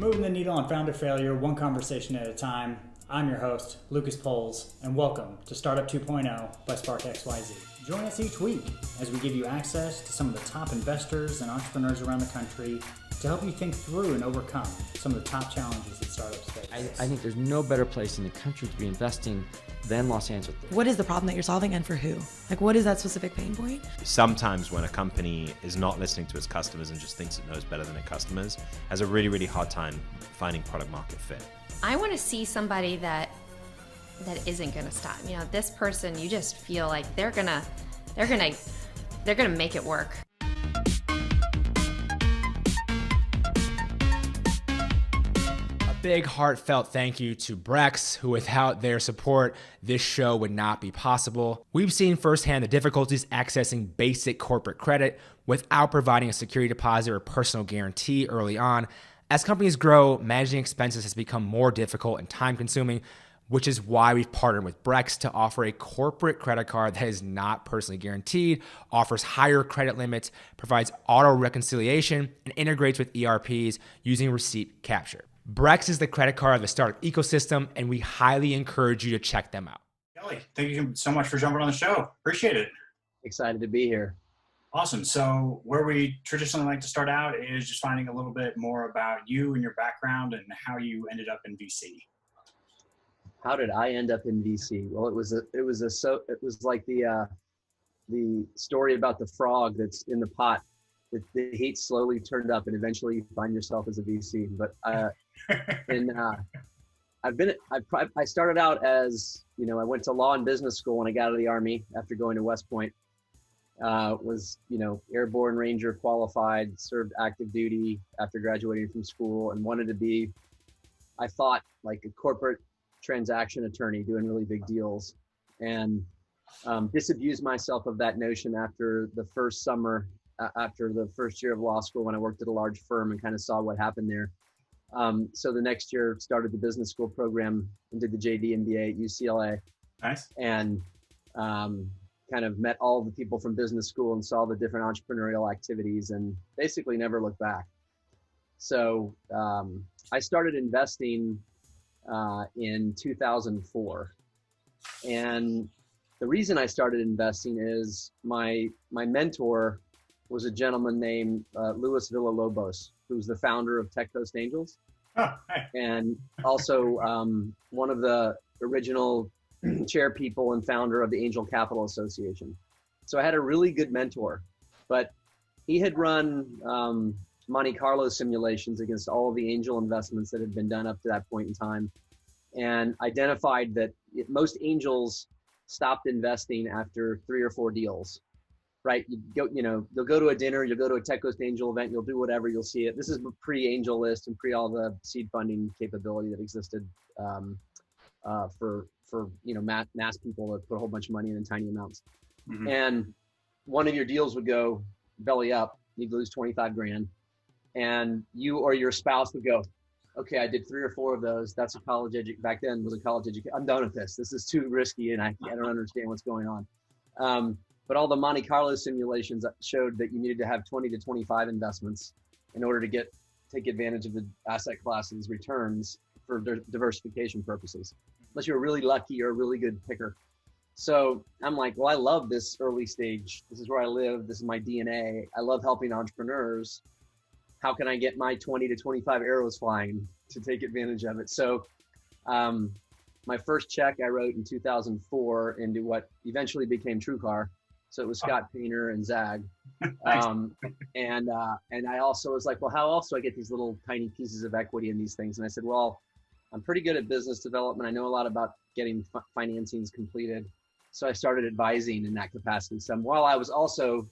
Moving the needle on founder failure, one conversation at a time. I'm your host, Lucas Poles, and welcome to Startup 2.0 by Spark XYZ. Join us each week as we give you access to some of the top investors and entrepreneurs around the country to help you think through and overcome some of the top challenges that startups face. I think there's no better place in the country to be investing than Los Angeles. What is the problem that you're solving and for who? Like, what is that specific pain point? Sometimes when a company is not listening to its customers and just thinks it knows better than its customers, has a really, really hard time finding product market fit. I want to see somebody that isn't going to stop. You know, this person, you just feel like they're gonna make it work. Big heartfelt thank you to Brex, who without their support, this show would not be possible. We've seen firsthand the difficulties accessing basic corporate credit without providing a security deposit or personal guarantee early on. As companies grow, managing expenses has become more difficult and time consuming, which is why we've partnered with Brex to offer a corporate credit card that is not personally guaranteed, offers higher credit limits, provides auto reconciliation, and integrates with ERPs using receipt capture. Brex is the credit card of the startup ecosystem, and we highly encourage you to check them out. Kelly, thank you so much for jumping on the show. Appreciate it. Excited to be here. Awesome. So where we traditionally like to start out is just finding a little bit more about you and your background and how you ended up in VC. How did I end up in VC? Well, it was like the story about the frog that's in the pot. The heat slowly turned up, and eventually you find yourself as a VC. But I started out as, I went to law and business school when I got out of the Army after going to West Point. Was airborne ranger qualified, served active duty after graduating from school, and wanted to be, I thought, like a corporate transaction attorney doing really big deals, and disabused myself of that notion after the first summer. After the first year of law school, when I worked at a large firm and kind of saw what happened there. So the next year started the business school program and did the JD MBA at UCLA. Nice. And kind of met all the people from business school and saw the different entrepreneurial activities and basically never looked back. So I started investing in 2004. And the reason I started investing is my mentor was a gentleman named Luis Villalobos, who's the founder of Tech Coast Angels. Oh, hey. And also one of the original chair people and founder of the Angel Capital Association. So I had a really good mentor, but he had run Monte Carlo simulations against all of the angel investments that had been done up to that point in time, and identified that most angels stopped investing after 3 or 4 deals. Right, you'll go to a dinner, you'll go to a Tech Coast Angel event, you'll do whatever, you'll see it. This is pre-Angel List and pre all the seed funding capability that existed for mass people that put a whole bunch of money in tiny amounts. Mm-hmm. And one of your deals would go belly up, you'd lose 25 grand, and you or your spouse would go, okay, I did 3 or 4 of those. That's a college back then was a college education. I'm done with this. This is too risky, and I don't understand what's going on. But all the Monte Carlo simulations showed that you needed to have 20 to 25 investments in order to take advantage of the asset class's returns for diversification purposes, unless you're really lucky or a really good picker. So I'm like, well, I love this early stage. This is where I live. This is my DNA. I love helping entrepreneurs. How can I get my 20 to 25 arrows flying to take advantage of it? So my first check I wrote in 2004 into what eventually became TrueCar. So it was Scott Painter and Zag. And I also was like, well, how else do I get these little tiny pieces of equity in these things? And I said, well, I'm pretty good at business development. I know a lot about getting financings completed. So I started advising in that capacity some, while I was also,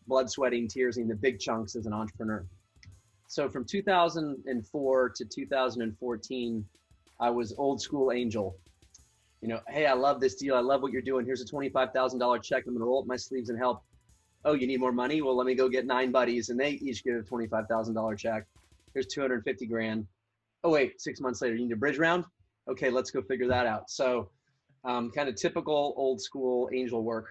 blood, sweating, tearsing the big chunks as an entrepreneur. So from 2004 to 2014, I was old school angel. Hey, I love this deal. I love what you're doing. Here's a $25,000 check. I'm going to roll up my sleeves and help. Oh, you need more money? Well, let me go get 9 buddies, and they each give a $25,000 check. Here's 250 grand. Oh, wait, 6 months later, you need a bridge round? Okay, let's go figure that out. So kind of typical old school angel work.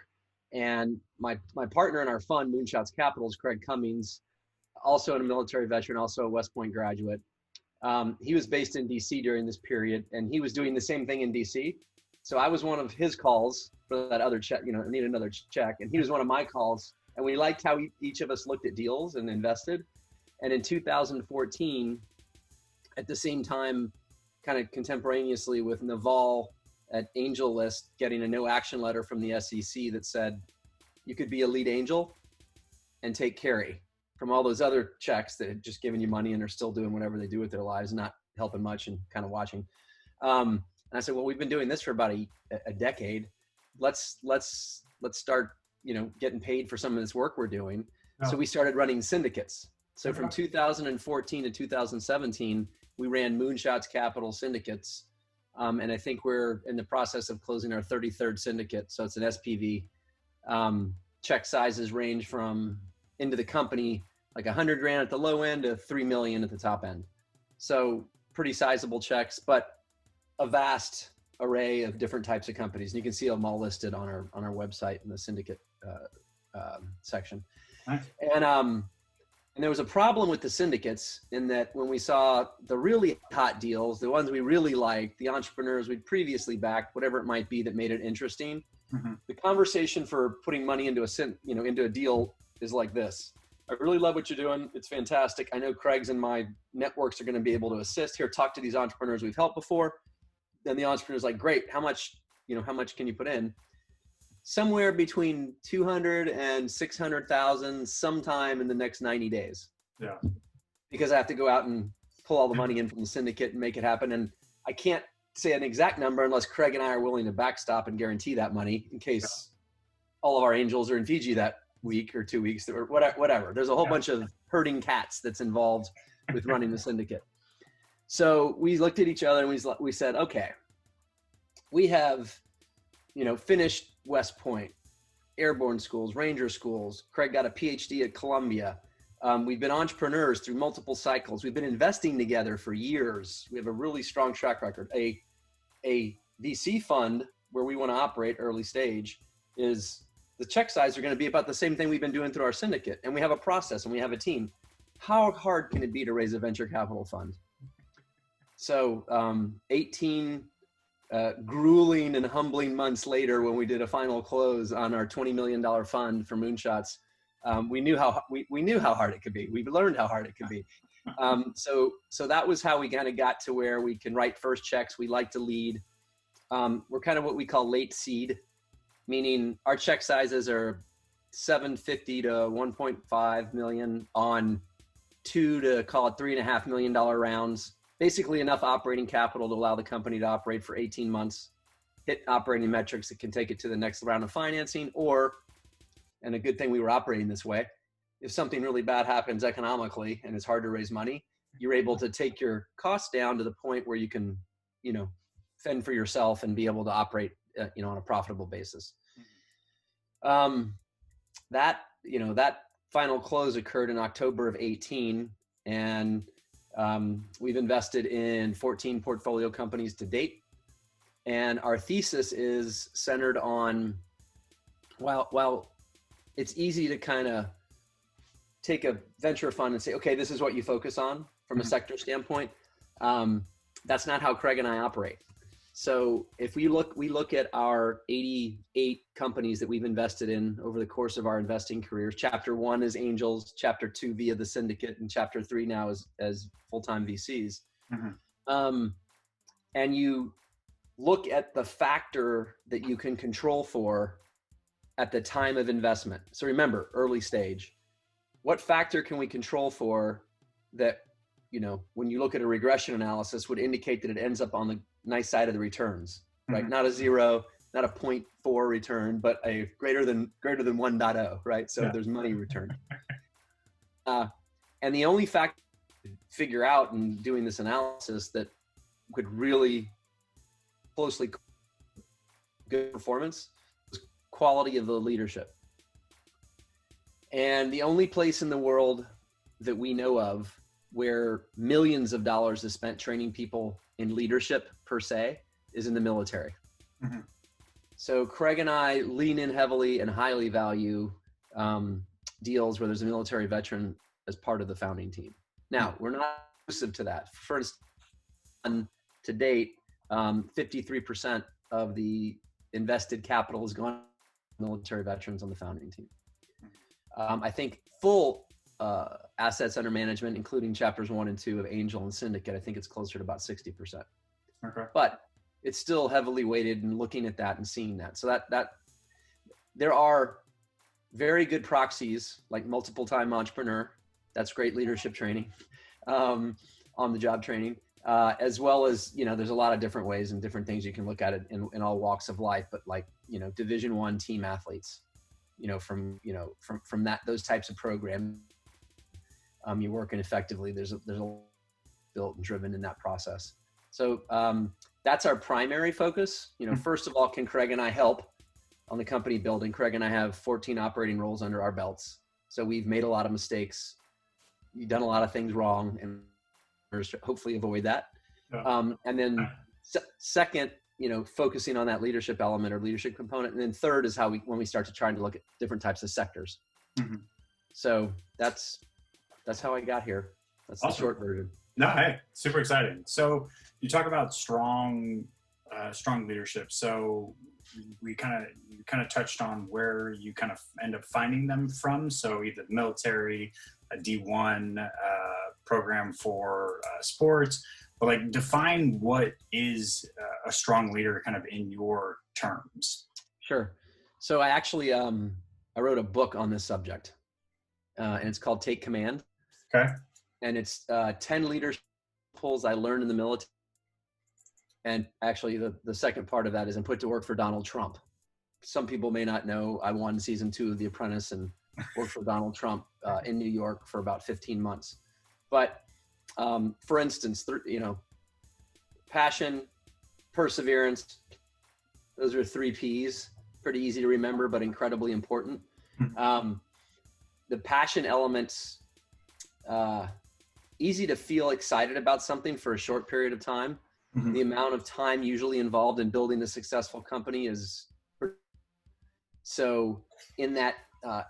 And my partner in our fund, Moonshots Capital, is Craig Cummings, also a military veteran, also a West Point graduate. He was based in DC during this period, and he was doing the same thing in DC. So I was one of his calls for that other check, I need another check. And he was one of my calls. And we liked how each of us looked at deals and invested. And in 2014, at the same time, kind of contemporaneously with Naval at Angel List getting a no action letter from the SEC that said you could be a lead angel and take carry from all those other checks that had just given you money and are still doing whatever they do with their lives, not helping much and kind of watching. And I said, well, we've been doing this for about a decade. Let's start, getting paid for some of this work we're doing. Oh. So we started running syndicates. So from 2014 to 2017, we ran Moonshots Capital syndicates. And I think we're in the process of closing our 33rd syndicate. So it's an SPV. Check sizes range from into the company, like $100,000 at the low end to $3 million at the top end. So pretty sizable checks, but a vast array of different types of companies. And you can see them all listed on our website in the syndicate section. Nice. And there was a problem with the syndicates in that when we saw the really hot deals, the ones we really liked, the entrepreneurs we'd previously backed, whatever it might be that made it interesting, the conversation for putting money into a deal is like this. I really love what you're doing. It's fantastic. I know Craig's and my networks are going to be able to assist here. Talk to these entrepreneurs we've helped before. Then the entrepreneur's like, great. How much can you put in? Somewhere between 200 and 600,000 sometime in the next 90 days. Yeah. Because I have to go out and pull all the money in from the syndicate and make it happen. And I can't say an exact number unless Craig and I are willing to backstop and guarantee that money in case all of our angels are in Fiji that week or 2 weeks or whatever. There's a whole bunch of herding cats that's involved with running the syndicate. So we looked at each other and we said, okay, we have, finished West Point, airborne schools, Ranger schools. Craig got a PhD at Columbia. We've been entrepreneurs through multiple cycles. We've been investing together for years. We have a really strong track record. A VC fund where we want to operate early stage is the check size are going to be about the same thing we've been doing through our syndicate. And we have a process and we have a team. How hard can it be to raise a venture capital fund? So 18 grueling and humbling months later, when we did a final close on our $20 million fund for Moonshots, we knew how hard it could be. We've learned how hard it could be. So that was how we kind of got to where we can write first checks. We like to lead. We're kind of what we call late seed, meaning our check sizes are $750 to $1.5 million on 2 to call it $3.5 million rounds. Basically enough operating capital to allow the company to operate for 18 months, hit operating metrics that can take it to the next round of financing, and a good thing we were operating this way, if something really bad happens economically and it's hard to raise money, you're able to take your costs down to the point where you can, fend for yourself and be able to operate, on a profitable basis. That final close occurred in October of 18, and we've invested in 14 portfolio companies to date. And our thesis is centered on, while it's easy to kind of take a venture fund and say, okay, this is what you focus on from a sector standpoint. That's not how Craig and I operate. So if we look at our 88 companies that we've invested in over the course of our investing careers. Chapter 1 is angels, chapter 2 via the syndicate, and chapter 3 now as full-time VCs. And you look at the factor that you can control for at the time of investment. So remember, early stage. What factor can we control for that, when you look at a regression analysis, would indicate that it ends up on the nice side of the returns, right? Not a 0, not a 0.4 return, but a greater than 1.0, right? So there's money returned. And the only factor to figure out in doing this analysis that could really closely good performance was quality of the leadership. And the only place in the world that we know of where millions of dollars is spent training people in leadership per se is in the military. So Craig and I lean in heavily and highly value deals where there's a military veteran as part of the founding team. Now, we're not to that. For instance, to date, 53% of the invested capital has gone to military veterans on the founding team. I think full assets under management, including chapters 1 and 2 of Angel and Syndicate, I think it's closer to about 60%. Okay. But it's still heavily weighted and looking at that and seeing that. So that there are very good proxies like multiple time entrepreneur. That's great leadership training, on the job training, as well as, there's a lot of different ways and different things you can look at it in all walks of life, but like, Division I team athletes, from those types of programs, you're working effectively. There's a built and driven in that process. So that's our primary focus. First of all, can Craig and I help on the company building? Craig and I have 14 operating roles under our belts. So we've made a lot of mistakes. We've done a lot of things wrong, and hopefully avoid that. Yeah. And then second, focusing on that leadership element or leadership component. And then third is when we start to try to look at different types of sectors. Mm-hmm. So that's how I got here. That's awesome. The short version. No, hey, super exciting. So you talk about strong leadership. So you kind of touched on where you kind of end up finding them from. So either the military, a D1 program for sports, but like define what is a strong leader kind of in your terms. Sure. So I actually, I wrote a book on this subject, and it's called Take Command. Okay. And it's 10 leadership principles I learned in the military. And actually the second part of that is I'm put to work for Donald Trump. Some people may not know I won season 2 of The Apprentice and worked for Donald Trump in New York for about 15 months. But for instance, passion, perseverance, those are 3 Ps, pretty easy to remember, but incredibly important. The passion elements, easy to feel excited about something for a short period of time. Mm-hmm. The amount of time usually involved in building a successful company is so in that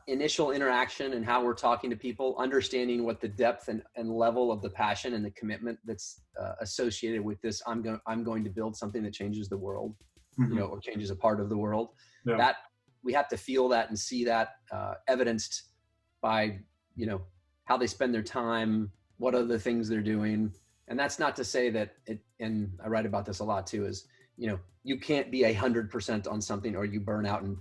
initial interaction and how we're talking to people, understanding what the depth and level of the passion and the commitment that's associated with this, I'm going to build something that changes the world, mm-hmm. Or changes a part of the world. Yeah. That we have to feel that and see that evidenced by, how they spend their time, what other things they're doing. And that's not to say that and I write about this a lot too, is, you can't be 100% on something or you burn out. And,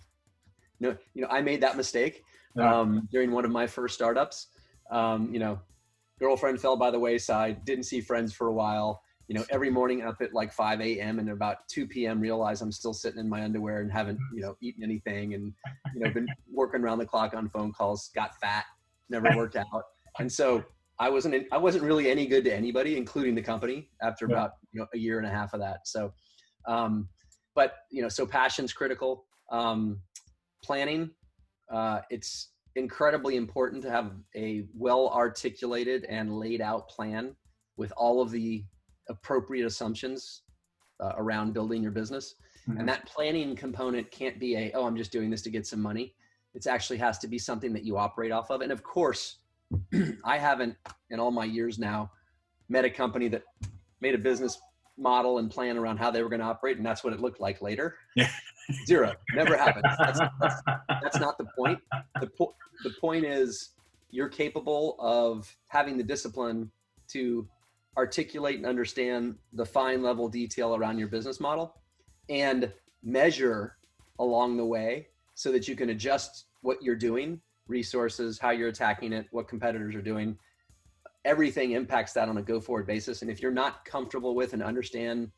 I made that mistake during one of my first startups. Girlfriend fell by the wayside, didn't see friends for a while, every morning up at like 5 a.m. and about 2 p.m. realize I'm still sitting in my underwear and haven't, eaten anything and, been working around the clock on phone calls, got fat, never worked out. And so I wasn't really any good to anybody, including the company, after about a year and a half of that. So, so passion's critical. Planning, it's incredibly important to have a well-articulated and laid out plan with all of the appropriate assumptions around building your business. Mm-hmm. And that planning component can't be I'm just doing this to get some money. It actually has to be something that you operate off of. And of course, I haven't, in all my years now, met a company that made a business model and plan around how they were going to operate, and that's what it looked like later. Yeah. Zero. Never happened. That's not the point. The point is you're capable of having the discipline to articulate and understand the fine level detail around your business model and measure along the way so that you can adjust what you're doing, resources, how you're attacking it, what competitors are doing. Everything impacts that on a go-forward basis. And if you're not comfortable with and understand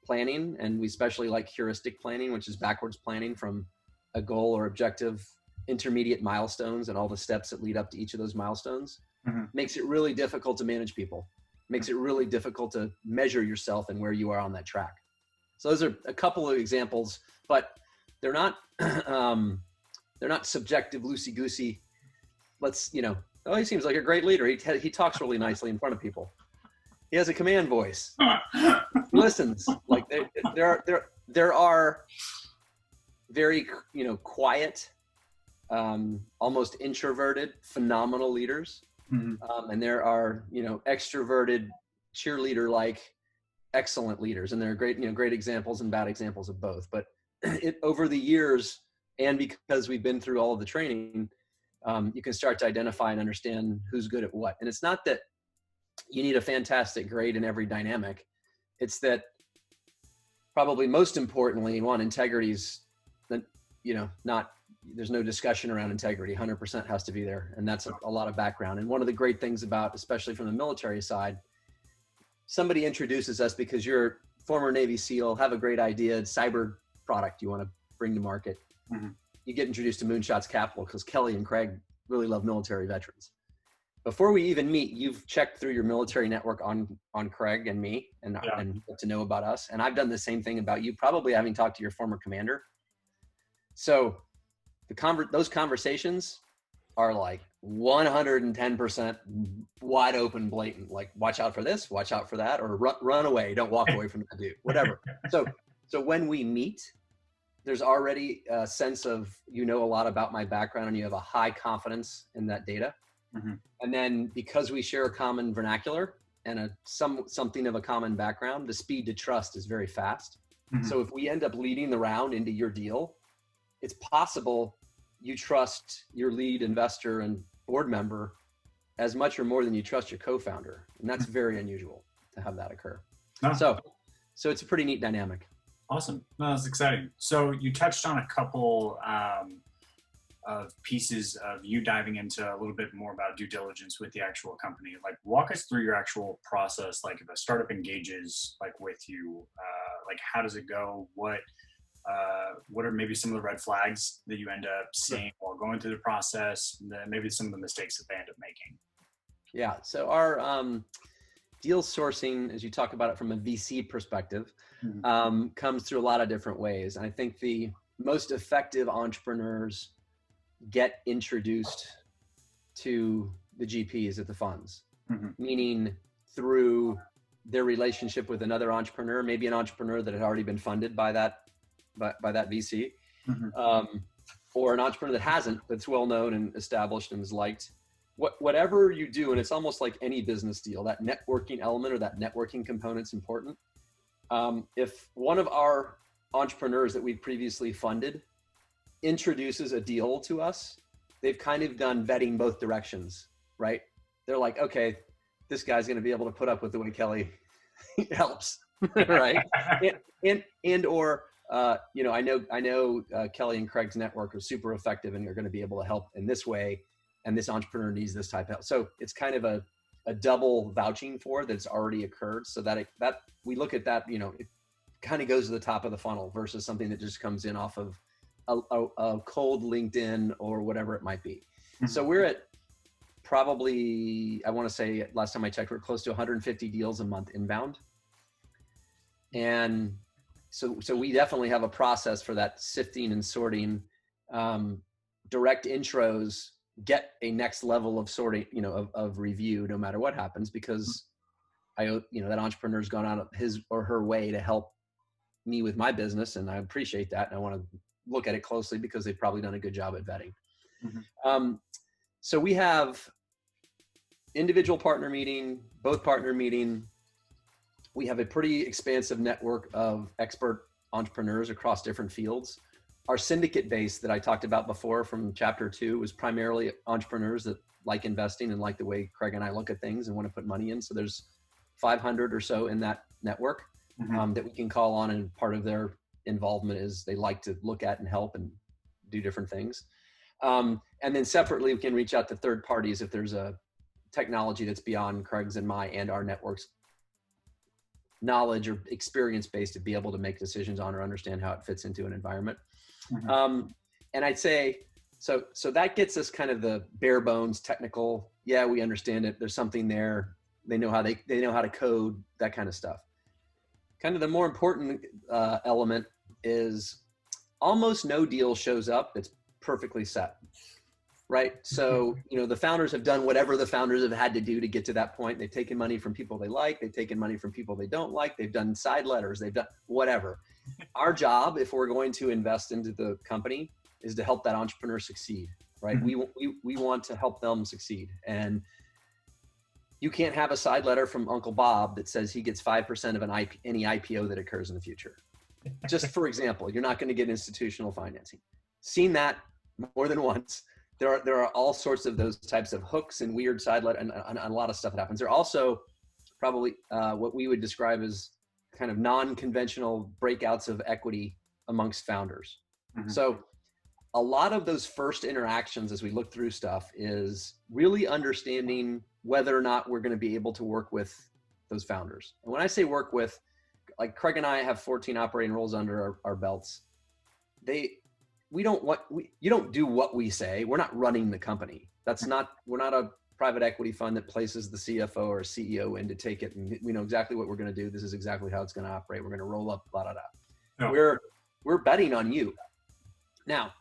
planning, and we especially like heuristic planning, which is backwards planning from a goal or objective, intermediate milestones and all the steps that lead up to each of those milestones, mm-hmm. makes it really difficult to manage people, makes it really difficult to measure yourself and where you are on that track. So those are a couple of examples, but they're not subjective, loosey-goosey. He seems like a great leader. He talks really nicely in front of people. He has a command voice. He listens. Like there are very quiet, almost introverted, phenomenal leaders. And there are, extroverted cheerleader-like excellent leaders, and there are great examples and bad examples of both. But over the years, and because we've been through all of the training, you can start to identify and understand who's good at what. And it's not that you need a fantastic grade in every dynamic. It's that probably most importantly, integrity's, not, there's no discussion around integrity. 100% has to be there. And that's a lot of background. And one of the great things about, especially from the military side, somebody introduces us because you're a former Navy SEAL, have a great idea, cyber product you want to bring to market. You get introduced to Moonshots Capital because Kelly and Craig really love military veterans. Before we even meet, you've checked through your military network on Craig and me and get to know about us. And I've done the same thing about you, probably having talked to your former commander. So those conversations are like 110% wide open, blatant, like watch out for this, watch out for that, or run away, don't walk away from that dude, whatever. So when we meet, there's already a sense of, a lot about my background and you have a high confidence in that data. And then because we share a common vernacular and something of a common background, the speed to trust is very fast. So if we end up leading the round into your deal, it's possible you trust your lead investor and board member as much or more than you trust your co-founder. And that's very unusual to have that occur. So it's a pretty neat dynamic. Awesome. No, that's exciting. So you touched on a couple of pieces of you diving into a little bit more about due diligence with the actual company. Like, walk us through your actual process. Like, if a startup engages with you, how does it go? What are maybe some of the red flags that you end up seeing while going through the process? And then maybe some of the mistakes that they end up making. Yeah. So our deal sourcing, as you talk about it from a VC perspective, comes through a lot of different ways. And I think the most effective entrepreneurs get introduced to the GPs at the funds, meaning through their relationship with another entrepreneur, maybe an entrepreneur that had already been funded by that VC, or an entrepreneur that hasn't, that's well known and established and is liked. Whatever you do, and it's almost like any business deal, that networking element or that networking component's important. If one of our entrepreneurs that we've previously funded introduces a deal to us, they've kind of done vetting both directions, right? They're like, okay, this guy's going to be able to put up with the way Kelly helps, right? or I know Kelly and Craig's network are super effective and are going to be able to help in this way, and this entrepreneur needs this type of help. So it's kind of a double vouching for that's already occurred, so that we look at that, it kind of goes to the top of the funnel versus something that just comes in off of a cold LinkedIn or whatever it might be. So we're at probably, I want to say last time I checked, we're close to 150 deals a month inbound. And so we definitely have a process for that sifting and sorting. Direct intros get a next level of sorting, of review, no matter what happens, because that entrepreneur's gone out of his or her way to help me with my business. And I appreciate that. And I want to look at it closely because they've probably done a good job at vetting. So we have individual partner meeting, both partner meeting. We have a pretty expansive network of expert entrepreneurs across different fields. Our syndicate base that I talked about before from chapter 2 was primarily entrepreneurs that like investing and like the way Craig and I look at things and want to put money in. So there's 500 or so in that network that we can call on, and part of their involvement is they like to look at and help and do different things. And then separately, we can reach out to third parties if there's a technology that's beyond Craig's and my and our network's knowledge or experience base to be able to make decisions on or understand how it fits into an environment. And I'd say, so that gets us kind of the bare bones technical. Yeah, we understand it. There's something there. They know how to code, that kind of stuff. Kind of the more important element is almost no deal shows up that's perfectly set, right? So, the founders have done whatever the founders have had to do to get to that point. They've taken money from people they like. They've taken money from people they don't like. They've done side letters. They've done whatever. Our job, if we're going to invest into the company, is to help that entrepreneur succeed, right? We want to help them succeed. And you can't have a side letter from Uncle Bob that says he gets 5% of any IPO that occurs in the future. Just for example, you're not going to get institutional financing. Seen that more than once. There are all sorts of those types of hooks and weird side letter and a lot of stuff that happens. There are also probably what we would describe as kind of non-conventional breakouts of equity amongst founders. Mm-hmm. So a lot of those first interactions as we look through stuff is really understanding whether or not we're going to be able to work with those founders. And when I say work with, like Craig and I have 14 operating roles under our belts. You don't do what we say. We're not running the company. We're not a private equity fund that places the CFO or CEO in to take it. And we know exactly what we're going to do. This is exactly how it's going to operate. We're going to roll up, blah, blah, blah. Yeah. We're betting on you. Now,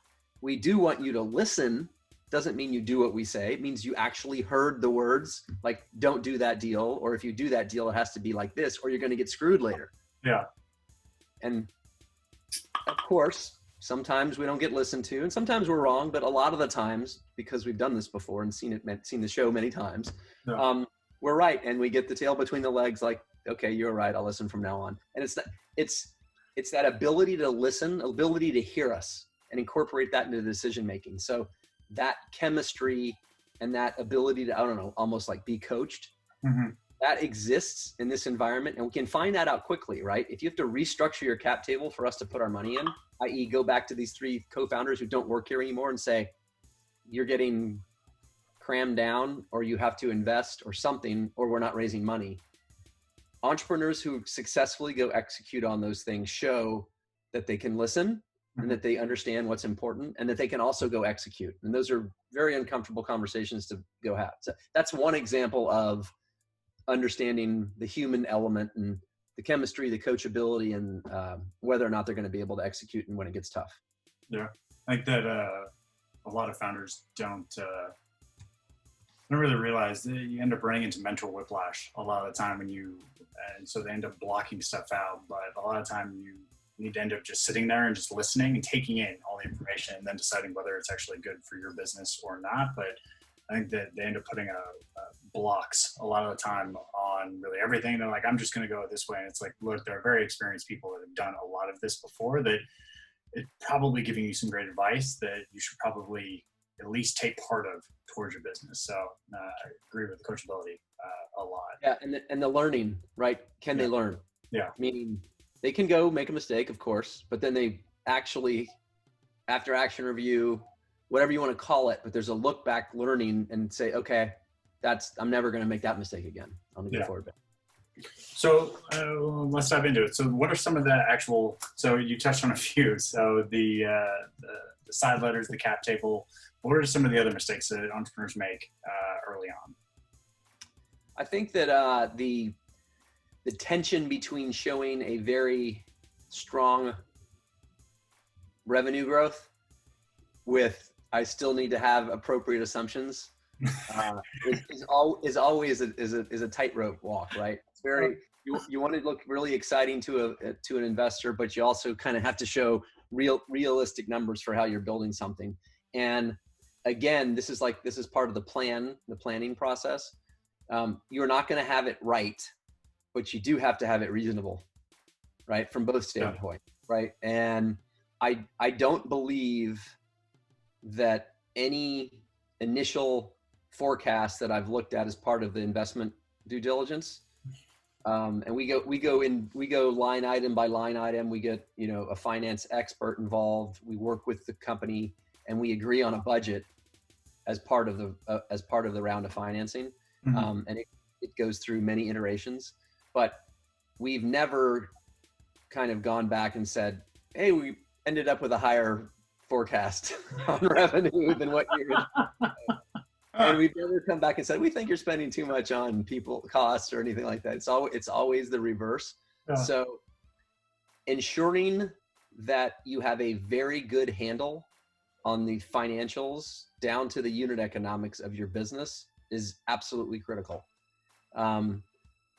we do want you to listen. Doesn't mean you do what we say. It means you actually heard the words, like, don't do that deal. Or if you do that deal, it has to be like this, or you're going to get screwed later. Yeah. And of course, sometimes we don't get listened to, and sometimes we're wrong, but a lot of the times, because we've done this before and seen the show many times, we're right. And we get the tail between the legs, like, okay, you're right. I'll listen from now on. And it's that ability to listen, ability to hear us and incorporate that into decision-making. So that chemistry and that ability to, I don't know, almost like be coached, mm-hmm. that exists in this environment. And we can find that out quickly, right? If you have to restructure your cap table for us to put our money in, i.e. go back to these 3 co-founders who don't work here anymore and say, you're getting crammed down, or you have to invest or something, or we're not raising money. Entrepreneurs who successfully go execute on those things show that they can listen and that they understand what's important, and that they can also go execute. And those are very uncomfortable conversations to go have. So that's one example of understanding the human element and the chemistry, the coachability, and whether or not they're going to be able to execute and when it gets tough. Yeah, I think that a lot of founders don't really realize that you end up running into mental whiplash a lot of the time and so they end up blocking stuff out. But a lot of time you need to end up just sitting there and just listening and taking in all the information and then deciding whether it's actually good for your business or not. But I think that they end up putting blocks a lot of the time on really everything. They're like, I'm just going to go this way. And it's like, look, there are very experienced people that have done a lot of this before, that it's probably giving you some great advice that you should probably at least take part of towards your business. So I agree with coachability a lot. Yeah. And the learning, right? Can they learn? Yeah. Meaning they can go make a mistake, of course, but then they actually, after action review, whatever you want to call it, but there's a look back learning and say, okay, I'm never going to make that mistake again. I'm going to go forward. So let's dive into it. So what are some of the so you touched on a few. So the side letters, the cap table, what are some of the other mistakes that entrepreneurs make early on? I think that the tension between showing a very strong revenue growth with I still need to have appropriate assumptions is always a tightrope walk, right? It's very you want to look really exciting to an investor, but you also kind of have to show realistic numbers for how you're building something. And again, this is part of the planning process. You're not going to have it right, but you do have to have it reasonable, right? From both standpoints, right? And I don't believe that any initial forecast that I've looked at as part of the investment due diligence, and we go line item by line item. We get a finance expert involved. We work with the company and we agree on a budget as part of the round of financing. Mm-hmm. And it goes through many iterations, but we've never kind of gone back and said, hey, we ended up with a higher forecast on revenue than what you're and we've never come back and said, we think you're spending too much on people costs or anything like that. It's always the reverse. Yeah. So ensuring that you have a very good handle on the financials down to the unit economics of your business is absolutely critical.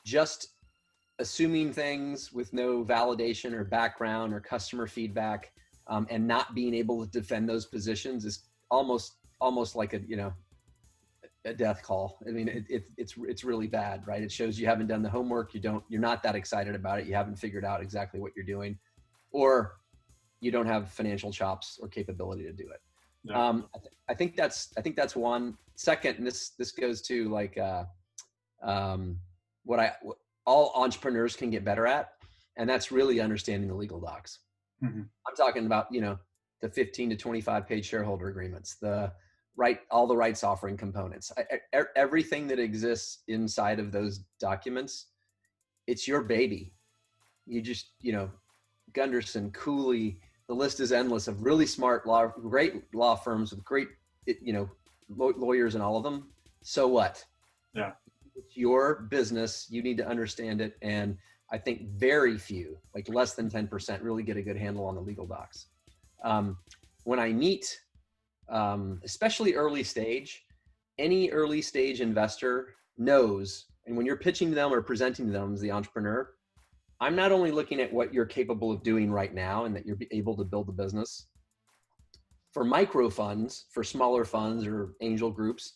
Just assuming things with no validation or background or customer feedback, and not being able to defend those positions is almost like a death call. I mean, it's really bad, right? It shows you haven't done the homework. You're not that excited about it. You haven't figured out exactly what you're doing, or you don't have financial chops or capability to do it. Yeah. I think that's one. Second, and this goes to like what all entrepreneurs can get better at, and that's really understanding the legal docs. Mm-hmm. I'm talking about, the 15 to 25 page shareholder agreements, all the rights offering components, everything that exists inside of those documents. It's your baby. You just, Gunderson, Cooley, the list is endless of really smart great law firms with great, lawyers and all of them. So what? Yeah. It's your business. You need to understand it. And I think very few, like less than 10%, really get a good handle on the legal docs. When I meet, especially early stage, any early stage investor knows, and when you're pitching to them or presenting to them as the entrepreneur, I'm not only looking at what you're capable of doing right now and that you're able to build the business. For micro funds, for smaller funds or angel groups,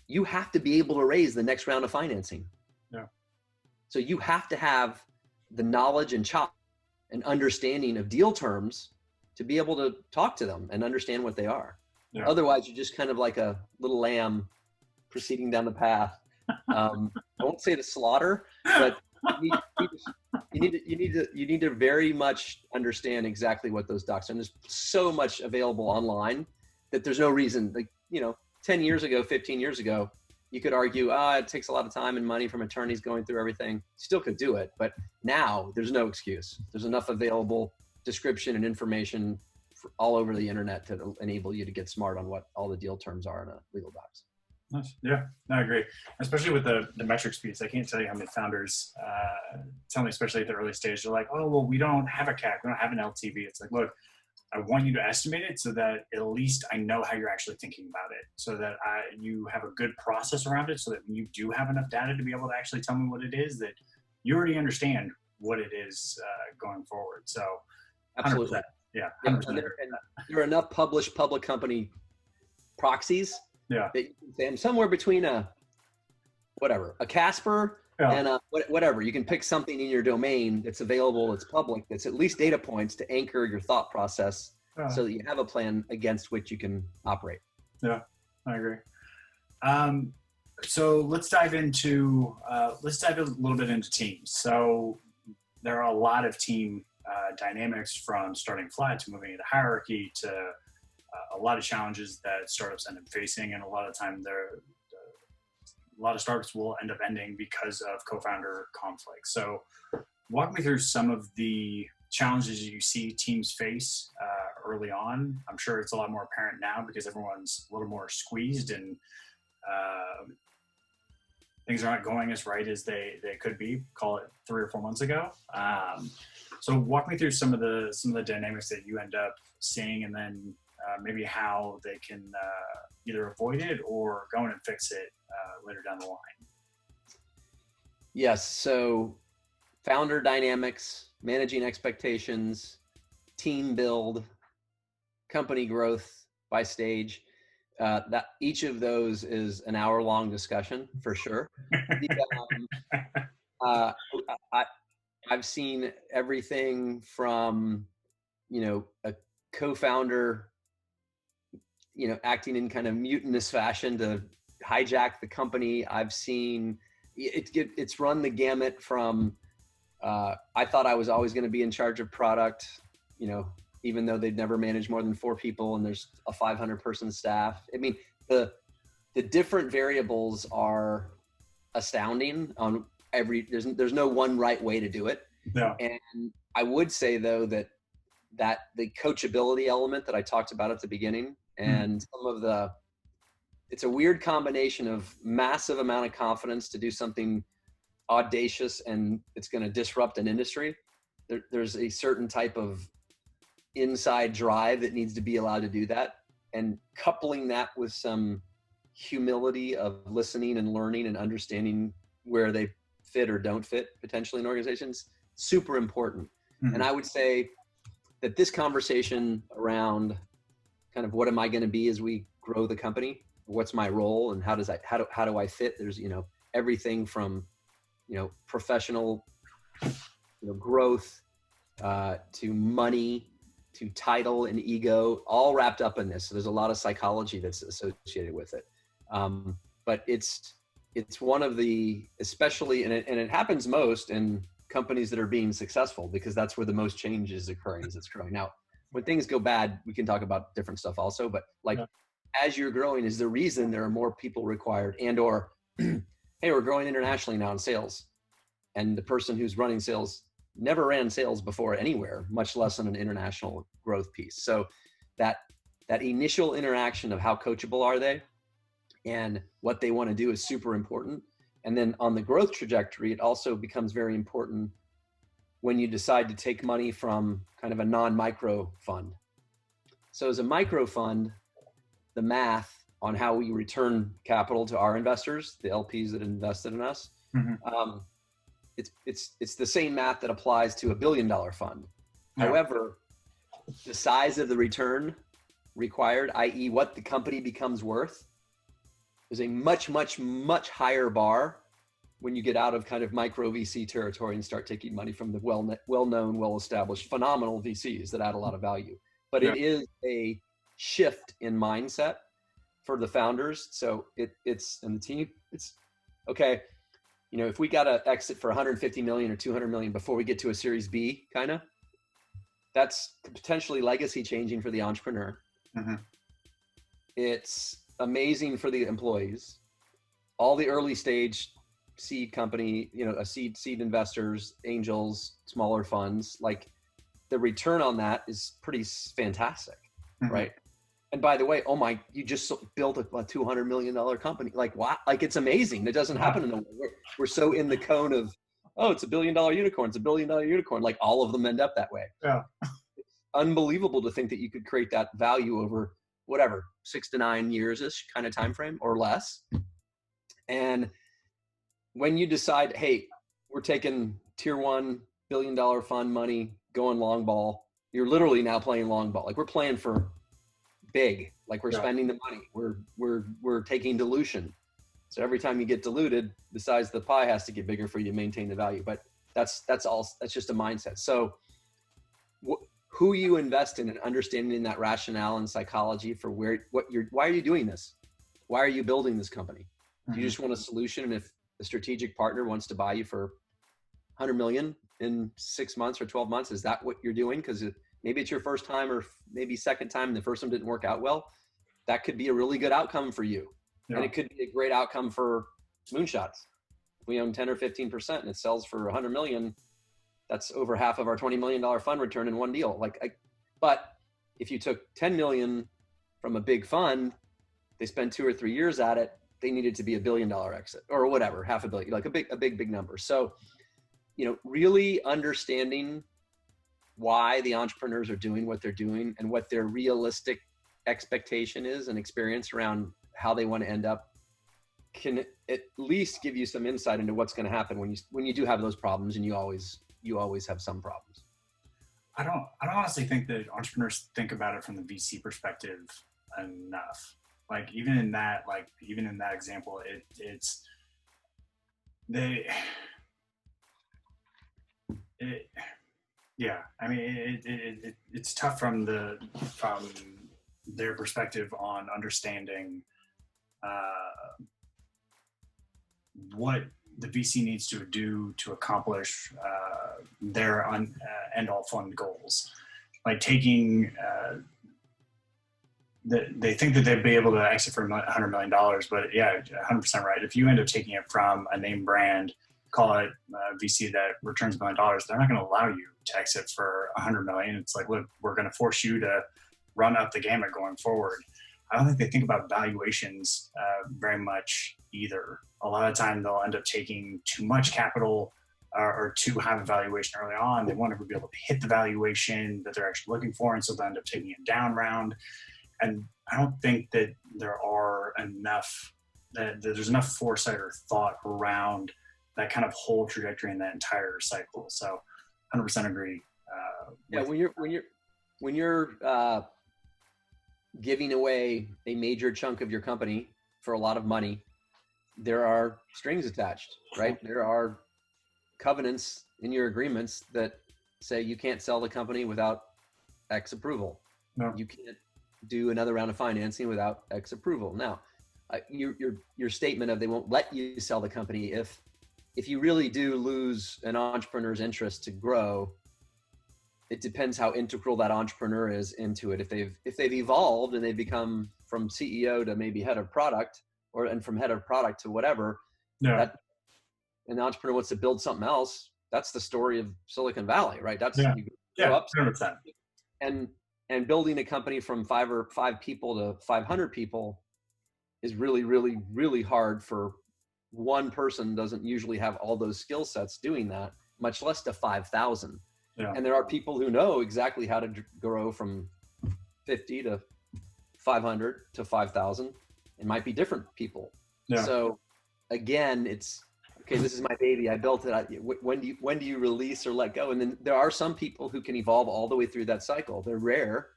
you have to be able to raise the next round of financing. Yeah. So you have to have the knowledge and chop and understanding of deal terms to be able to talk to them and understand what they are. Yeah. Otherwise, you're just kind of like a little lamb proceeding down the path. I won't say to slaughter, but you need to very much understand exactly what those docs are. And there's so much available online that there's no reason, 10 years ago, 15 years ago, you could argue, it takes a lot of time and money from attorneys going through everything. Still could do it. But now there's no excuse. There's enough available description and information all over the internet to enable you to get smart on what all the deal terms are in a legal docs. Nice. Yeah, no, I agree. Especially with the metrics piece. I can't tell you how many founders tell me, especially at the early stage, they're like, oh, well, we don't have a CAC. We don't have an LTV. It's like, look, I want you to estimate it so that at least I know how you're actually thinking about it, so that you have a good process around it, so that when you do have enough data to be able to actually tell me what it is, that you already understand what it is going forward. So 100%. Absolutely. Yeah. 100%. And there are enough published public company proxies Yeah. that you can say I'm somewhere between a Casper and whatever. You can pick something in your domain that's available, that's public, that's at least data points to anchor your thought process so that you have a plan against which you can operate. Yeah, I agree. So let's dive a little bit into teams. So there are a lot of team dynamics, from starting flat to moving into hierarchy to a lot of challenges that startups end up facing, and a lot of time a lot of startups will end up ending because of co-founder conflict. So walk me through some of the challenges you see teams face early on. I'm sure it's a lot more apparent now because everyone's a little more squeezed and things aren't going as right as they could be, call it 3 or 4 months ago. So walk me through some of the dynamics that you end up seeing, and then maybe how they can either avoid it or go in and fix it later down the line. Yes. So founder dynamics, managing expectations, team build, company growth by stage. That each of those is an hour-long discussion for sure. I've seen everything from, a co-founder, acting in kind of mutinous fashion to hijack the company. I've seen it's run the gamut from, I thought I was always going to be in charge of product, even though they'd never managed more than 4 people and there's a 500-person staff. I mean, the different variables are astounding on there's no one right way to do it. Yeah. And I would say though that the coachability element that I talked about at the beginning and it's a weird combination of massive amount of confidence to do something audacious and it's going to disrupt an industry. There's a certain type of inside drive that needs to be allowed to do that, and coupling that with some humility of listening and learning and understanding where they fit or don't fit potentially in organizations, super important. Mm-hmm. And I would say that this conversation around kind of what am I going to be as we grow the company what's my role and how do I fit? There's, everything from, professional, growth, to money, to title and ego, all wrapped up in this. So there's a lot of psychology that's associated with it. But it's one of the, especially, and it happens most in companies that are being successful, because that's where the most change is occurring, as it's growing. Now, when things go bad, we can talk about different stuff also, but as you're growing is the reason there are more people required, and or, hey, we're growing internationally now in sales. And the person who's running sales never ran sales before anywhere, much less on an international growth piece. So that initial interaction of how coachable are they and what they want to do is super important. And then on the growth trajectory, it also becomes very important when you decide to take money from kind of a non-micro fund. So as a micro fund, the math on how we return capital to our investors, the LPs that invested in us, it's the same math that applies to $1 billion fund. Yeah. However, the size of the return required, i.e. what the company becomes worth, is a much, much, much higher bar when you get out of kind of micro VC territory and start taking money from the well-known, well-established, phenomenal VCs that add a lot of value. But it is a shift in mindset for the founders. So it's and the team, it's okay. If we got to exit for 150 million or 200 million before we get to a Series B, that's potentially legacy changing for the entrepreneur. It's amazing for the employees. All the early stage seed company, seed investors, angels, smaller funds, like the return on that is pretty fantastic, right? And by the way, you just built a $200 million company. Like, wow, like it's amazing. It doesn't happen in the world. We're so in the cone of, it's $1 billion unicorn. It's $1 billion unicorn. Like all of them end up that way. Yeah. It's unbelievable to think that you could create that value over whatever, 6 to 9 years-ish kind of time frame or less. And when you decide, hey, we're taking tier 1 $1 billion fund money, going long ball, you're literally now playing long ball. Like we're playing for big, like we're spending the money, we're taking dilution. So every time you get diluted, the size of the pie has to get bigger for you to maintain the value. But that's just a mindset. So who you invest in and understanding that rationale and psychology for why are you doing this? Why are you building this company? Do you just want a solution? And if the strategic partner wants to buy you for 100 million in 6 months or 12 months, is that what you're doing? Because maybe it's your first time or maybe second time and the first one didn't work out well. That could be a really good outcome for you. Yeah. And it could be a great outcome for Moonshots. We own 10 or 15% and it sells for 100 million. That's over half of our $20 million fund return in one deal. But if you took 10 million from a big fund, they spent 2 or 3 years at it, they needed to be $1 billion exit or whatever, $500 million, like a big number. So, really understanding why the entrepreneurs are doing what they're doing and what their realistic expectation is and experience around how they want to end up can at least give you some insight into what's going to happen when you do have those problems, and you always have some problems. I don't honestly think that entrepreneurs think about it from the VC perspective enough. Like even in that example, it's tough from their perspective on understanding what the VC needs to do to accomplish their end-all fund goals. Like taking, they think that they'd be able to exit for $100 million, but yeah, 100% right. If you end up taking it from a name brand, call it VC that returns $1 million, they're not going to allow you to exit for $100 million. It's like, look, we're going to force you to run up the gamut going forward. I don't think they think about valuations very much either. A lot of time they'll end up taking too much capital or too high a valuation early on. They want to be able to hit the valuation that they're actually looking for, and so they end up taking it down round. And I don't think that there's enough foresight or thought around that kind of whole trajectory in that entire cycle. So 100% agree. When you're giving away a major chunk of your company for a lot of money, there are strings attached, right? There are covenants in your agreements that say you can't sell the company without X approval. No. You can't do another round of financing without X approval. Now, your statement of they won't let you sell the company if you really do lose an entrepreneur's interest to grow, it depends how integral that entrepreneur is into it. If they've evolved and they've become from CEO to maybe head of product, and from head of product to whatever, and the entrepreneur wants to build something else, that's the story of Silicon Valley, right? That's you grow up 100%. and building a company from five people to 500 people is really, really, really hard for one person. Doesn't usually have all those skill sets doing that, much less to 5,000. Yeah. And there are people who know exactly how to grow from 50 to 500 to 5,000. It might be different people. Yeah. So again, it's okay. This is my baby. I built it. When do you release or let go? And then there are some people who can evolve all the way through that cycle. They're rare,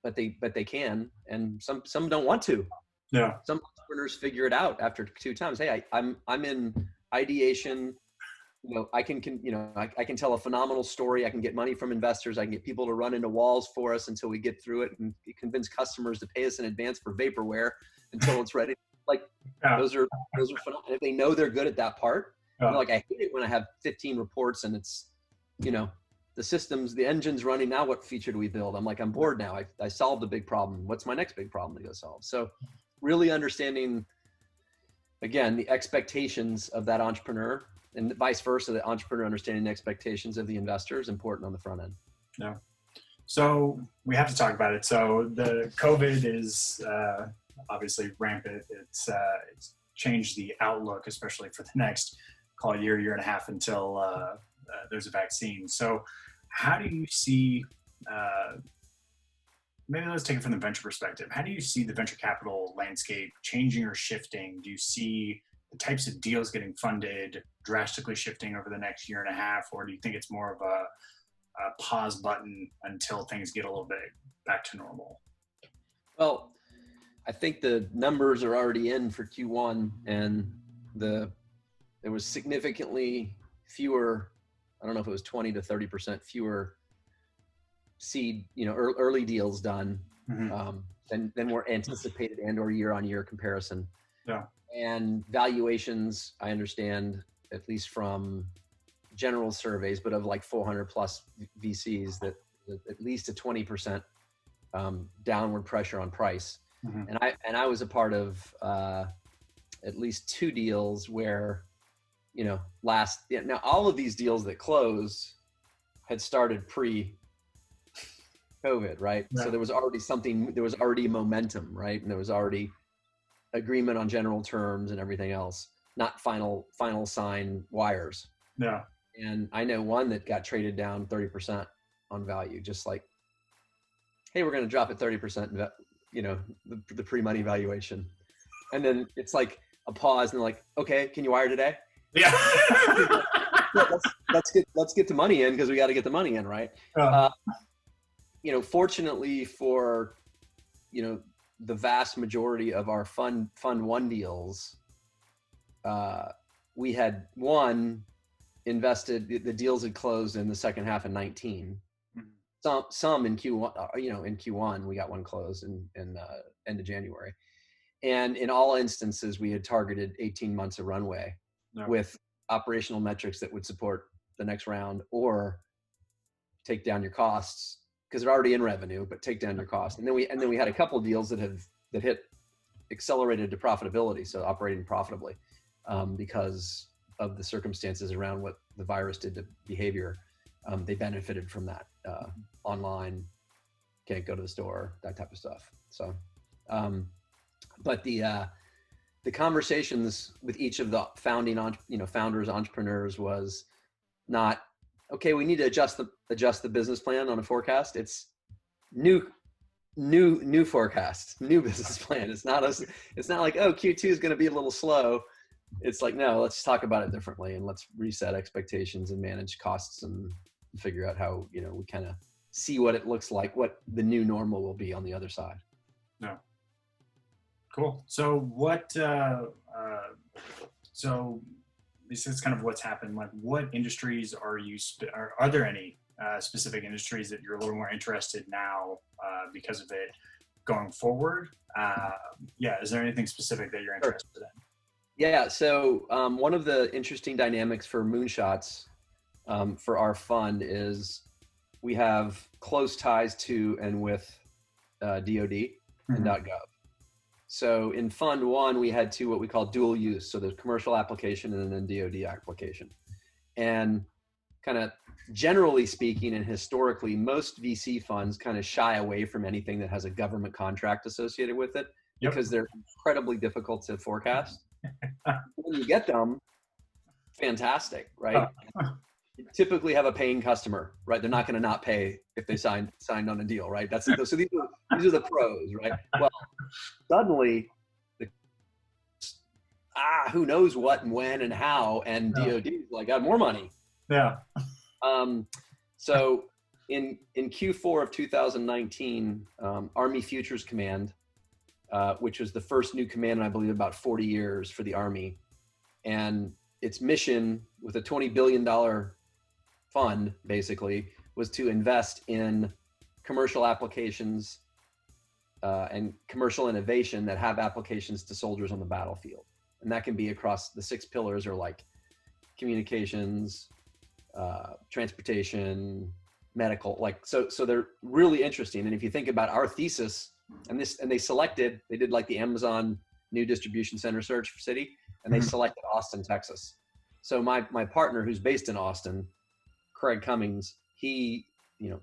but they can, and some don't want to. Yeah. Some entrepreneurs figure it out after 2 times. Hey, I'm in ideation. I can tell a phenomenal story. I can get money from investors. I can get people to run into walls for us until we get through it, and convince customers to pay us in advance for vaporware until it's ready. Those are phenomenal. If they know they're good at that part, I hate it when I have 15 reports and it's, the systems, the engine's running. Now what feature do we build? I'm like, I'm bored now. I solved a big problem. What's my next big problem to go solve? So really understanding, again, the expectations of that entrepreneur, and vice versa, the entrepreneur understanding the expectations of the investor is important on the front end. Yeah. So we have to talk about it. So the COVID is obviously rampant. It's changed the outlook, especially for the next, call it year and a half until there's a vaccine. So how do you see, maybe let's take it from the venture perspective. How do you see the venture capital landscape changing or shifting? Do you see the types of deals getting funded drastically shifting over the next year and a half, or do you think it's more of a pause button until things get a little bit back to normal? Well, I think the numbers are already in for Q1, and there was significantly fewer, I don't know if it was 20 to 30% fewer seed, early deals done than were anticipated and or year-on-year comparison. Yeah. And valuations, I understand, at least from general surveys, but of like 400 plus VCs, that at least a 20% downward pressure on price. And I was a part of at least 2 deals where, now all of these deals that closed had started pre-COVID, right? Yeah. So there was already momentum, right? And there was already agreement on general terms and everything else, not final sign wires. Yeah. And I know one that got traded down 30% on value, just like, hey, we're going to drop it 30%, the pre-money valuation. And then it's like a pause and they're like, okay, can you wire today? Yeah. let's get the money in, because we got to get the money in, right? Fortunately for, the vast majority of our fund 1 deals, we had invested, the deals had closed in the second half of 19. Some in Q1, in Q1 we got one closed in end of January. And in all instances, we had targeted 18 months of runway with operational metrics that would support the next round, or take down your costs, because they're already in revenue, but take down your costs. And then we had a couple of deals that hit accelerated to profitability, so operating profitably, because of the circumstances around what the virus did to behavior. They benefited from that, online, can't go to the store, that type of stuff. So, but the conversations with each of the founding, founders, entrepreneurs was not, okay, we need to adjust the business plan on a forecast. It's new forecast, new business plan. It's not like, oh, Q2 is going to be a little slow. It's like, no, let's talk about it differently, and let's reset expectations and manage costs and figure out how, we kind of see what it looks like, what the new normal will be on the other side. No. Cool. So so this is kind of what's happened. Like, what industries are there any specific industries that you're a little more interested now because of it going forward? Is there anything specific that you're interested in? Yeah. So one of the interesting dynamics for Moonshots for our fund is we have close ties to and with DoD and .gov. So in Fund 1, we had two what we call dual use. So there's commercial application and then DoD application. And kind of generally speaking and historically, most VC funds kind of shy away from anything that has a government contract associated with it because they're incredibly difficult to forecast. When you get them, fantastic, right? You typically have a paying customer, right? They're not going to not pay if they signed on a deal, right? So these are the pros, right? Well, suddenly, who knows what and when and how, and DoD is like, got more money. Yeah. So in Q4 of 2019, Army Futures Command, which was the first new command in, I believe, about 40 years for the Army, and its mission with a $20 billion fund basically was to invest in commercial applications and commercial innovation that have applications to soldiers on the battlefield. And that can be across the 6 pillars are like communications, transportation, medical, so they're really interesting. And if you think about our thesis and they did like the Amazon new distribution center search for city, and they selected Austin, Texas. So my partner who's based in Austin, Craig Cummings, he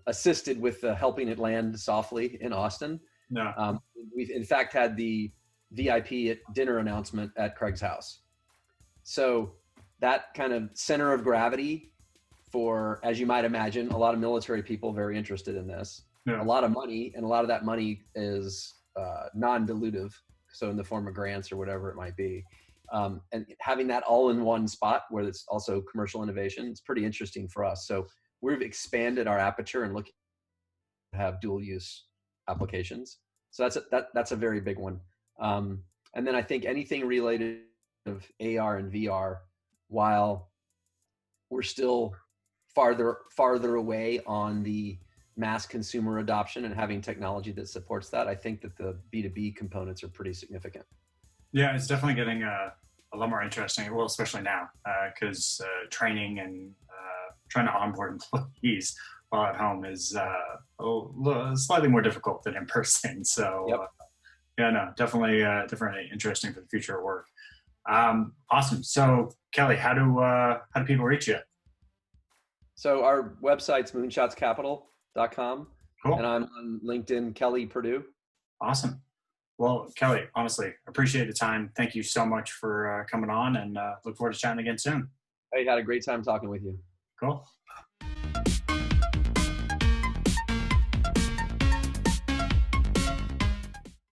assisted with helping it land softly in Austin. Yeah. We've in fact had the VIP dinner announcement at Craig's house. So that kind of center of gravity for, as you might imagine, a lot of military people very interested in this. Yeah. A lot of money, and a lot of that money is non-dilutive, so in the form of grants or whatever it might be. And having that all in one spot where it's also commercial innovation, it's pretty interesting for us. So we've expanded our aperture and looking to have dual use applications. So that's a very big one. And then I think anything related of AR and VR, while we're still farther away on the mass consumer adoption and having technology that supports that, I think that the B2B components are pretty significant. Yeah, it's definitely getting a lot more interesting. Well, especially now, because training and trying to onboard employees while at home is slightly more difficult than in person. So, definitely interesting for the future of work. Awesome. So, Kelly, how do people reach you? So our website's moonshotscapital.com. Cool. And I'm on LinkedIn, Kelly Perdew. Awesome. Well, Kelly, honestly, appreciate the time. Thank you so much for coming on, and look forward to chatting again soon. I had a great time talking with you. Cool.